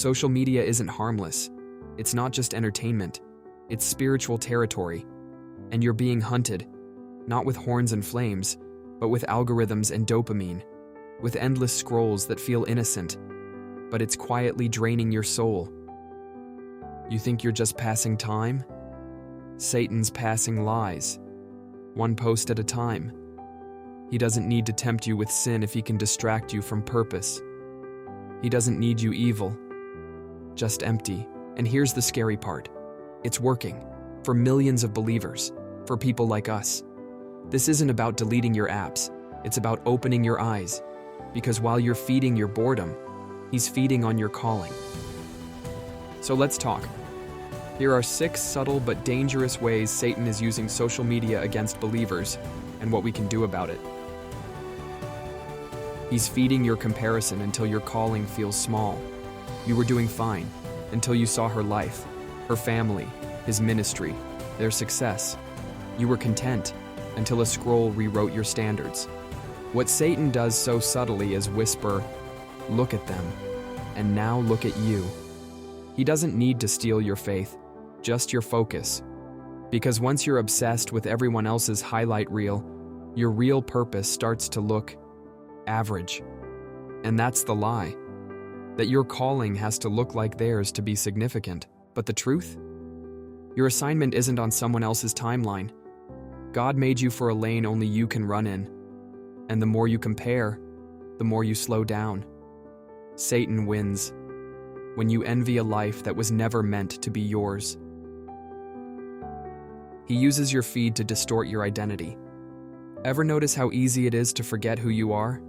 Social media isn't harmless. It's not just entertainment. It's spiritual territory. And you're being hunted, not with horns and flames, but with algorithms and dopamine, with endless scrolls that feel innocent, but it's quietly draining your soul. You think you're just passing time? Satan's passing lies, one post at a time. He doesn't need to tempt you with sin if he can distract you from purpose. He doesn't need you evil, just empty. And here's the scary part. It's working, for millions of believers, for people like us. This isn't about deleting your apps, it's about opening your eyes. Because while you're feeding your boredom, he's feeding on your calling. So let's talk. Here are 6 subtle but dangerous ways Satan is using social media against believers, and what we can do about it. He's feeding your comparison until your calling feels small. You were doing fine until you saw her life, her family, his ministry, their success. You were content until a scroll rewrote your standards. What Satan does so subtly is whisper, "Look at them, and now look at you." He doesn't need to steal your faith, just your focus. Because once you're obsessed with everyone else's highlight reel, your real purpose starts to look average. And that's the lie, that your calling has to look like theirs to be significant. But the truth? Your assignment isn't on someone else's timeline. God made you for a lane only you can run in. And the more you compare, the more you slow down. Satan wins when you envy a life that was never meant to be yours. He uses your feed to distort your identity. Ever notice how easy it is to forget who you are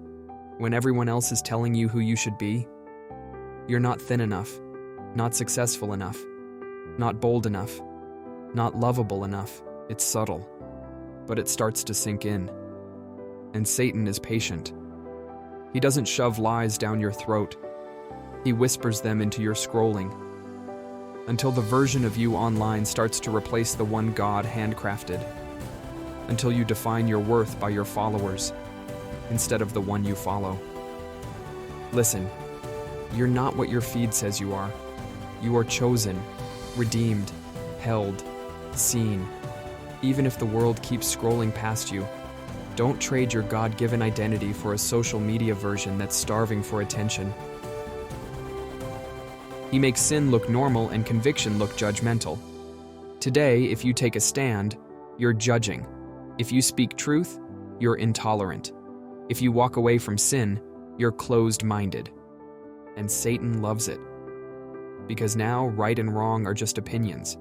when everyone else is telling you who you should be? You're not thin enough, not successful enough, not bold enough, not lovable enough. It's subtle, but it starts to sink in. And Satan is patient. He doesn't shove lies down your throat. He whispers them into your scrolling, until the version of you online starts to replace the one God handcrafted, until you define your worth by your followers instead of the one you follow. Listen, you're not what your feed says you are. You are chosen, redeemed, held, seen. Even if the world keeps scrolling past you, don't trade your God-given identity for a social media version that's starving for attention. He makes sin look normal and conviction look judgmental. Today, if you take a stand, you're judging. If you speak truth, you're intolerant. If you walk away from sin, you're closed-minded. And Satan loves it. Because now right and wrong are just opinions.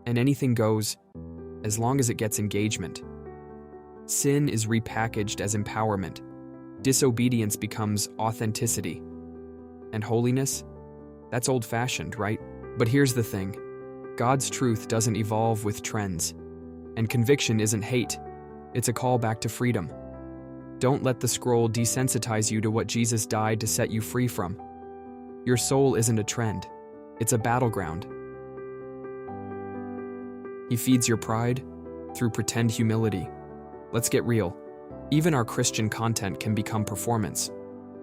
And anything goes, as long as it gets engagement. Sin is repackaged as empowerment. Disobedience becomes authenticity. And holiness? That's old-fashioned, right? But here's the thing. God's truth doesn't evolve with trends. And conviction isn't hate. It's a call back to freedom. Don't let the scroll desensitize you to what Jesus died to set you free from. Your soul isn't a trend. It's a battleground. He feeds your pride through pretend humility. Let's get real. Even our Christian content can become performance.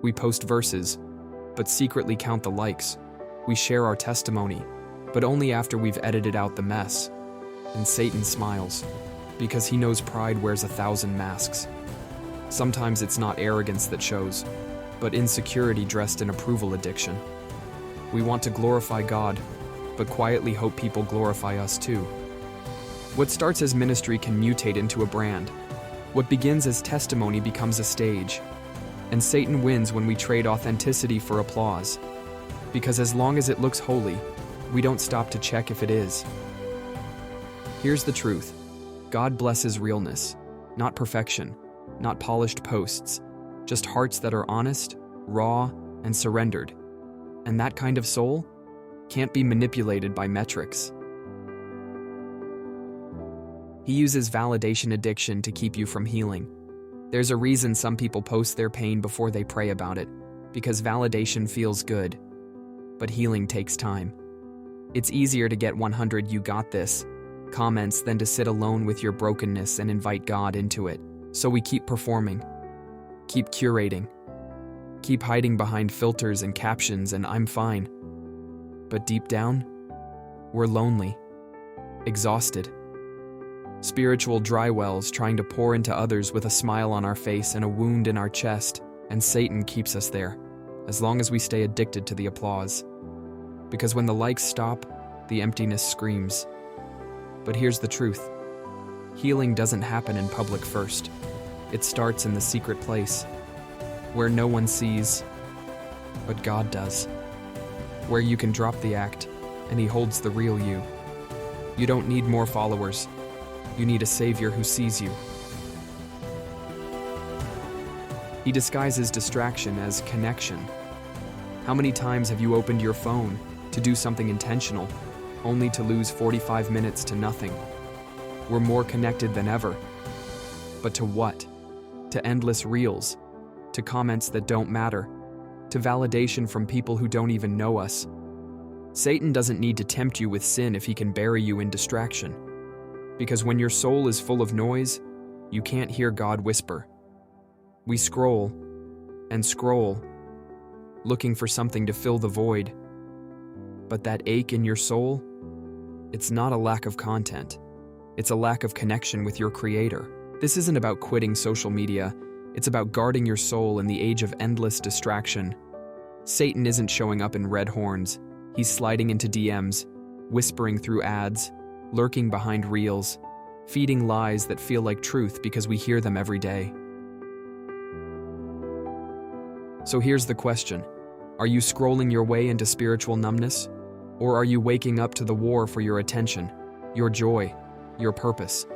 We post verses, but secretly count the likes. We share our testimony, but only after we've edited out the mess. And Satan smiles, because he knows pride wears 1,000 masks. Sometimes it's not arrogance that shows, but insecurity dressed in approval addiction. We want to glorify God, but quietly hope people glorify us too. What starts as ministry can mutate into a brand. What begins as testimony becomes a stage. And Satan wins when we trade authenticity for applause. Because as long as it looks holy, we don't stop to check if it is. Here's the truth. God blesses realness, not perfection, not polished posts, just hearts that are honest, raw, and surrendered. And that kind of soul can't be manipulated by metrics. He uses validation addiction to keep you from healing. There's a reason some people post their pain before they pray about it, because validation feels good. But healing takes time. It's easier to get 100 "you got this" comments than to sit alone with your brokenness and invite God into it. So we keep performing, keep curating, keep hiding behind filters and captions and "I'm fine." But deep down, we're lonely, exhausted. Spiritual dry wells trying to pour into others with a smile on our face and a wound in our chest, and Satan keeps us there, as long as we stay addicted to the applause. Because when the likes stop, the emptiness screams. But here's the truth. Healing doesn't happen in public first. It starts in the secret place, where no one sees, but God does. Where you can drop the act, and He holds the real you. You don't need more followers. You need a Savior who sees you. He disguises distraction as connection. How many times have you opened your phone to do something intentional, only to lose 45 minutes to nothing? We're more connected than ever. But to what? To endless reels, to comments that don't matter, to validation from people who don't even know us. Satan doesn't need to tempt you with sin if he can bury you in distraction. Because when your soul is full of noise, you can't hear God whisper. We scroll and scroll, looking for something to fill the void. But that ache in your soul, it's not a lack of content. It's a lack of connection with your Creator. This isn't about quitting social media. It's about guarding your soul in the age of endless distraction. Satan isn't showing up in red horns. He's sliding into DMs, whispering through ads, lurking behind reels, feeding lies that feel like truth because we hear them every day. So here's the question. Are you scrolling your way into spiritual numbness? Or are you waking up to the war for your attention, your joy, your purpose?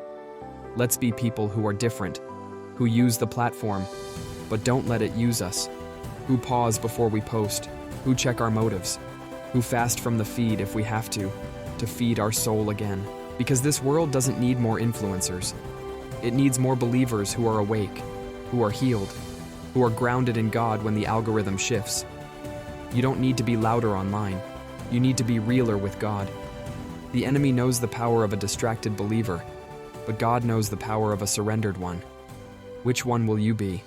Let's be people who are different, who use the platform, but don't let it use us, who pause before we post, who check our motives, who fast from the feed if we have to feed our soul again. Because this world doesn't need more influencers. It needs more believers who are awake, who are healed, who are grounded in God when the algorithm shifts. You don't need to be louder online. You need to be realer with God. The enemy knows the power of a distracted believer, but God knows the power of a surrendered one. Which one will you be?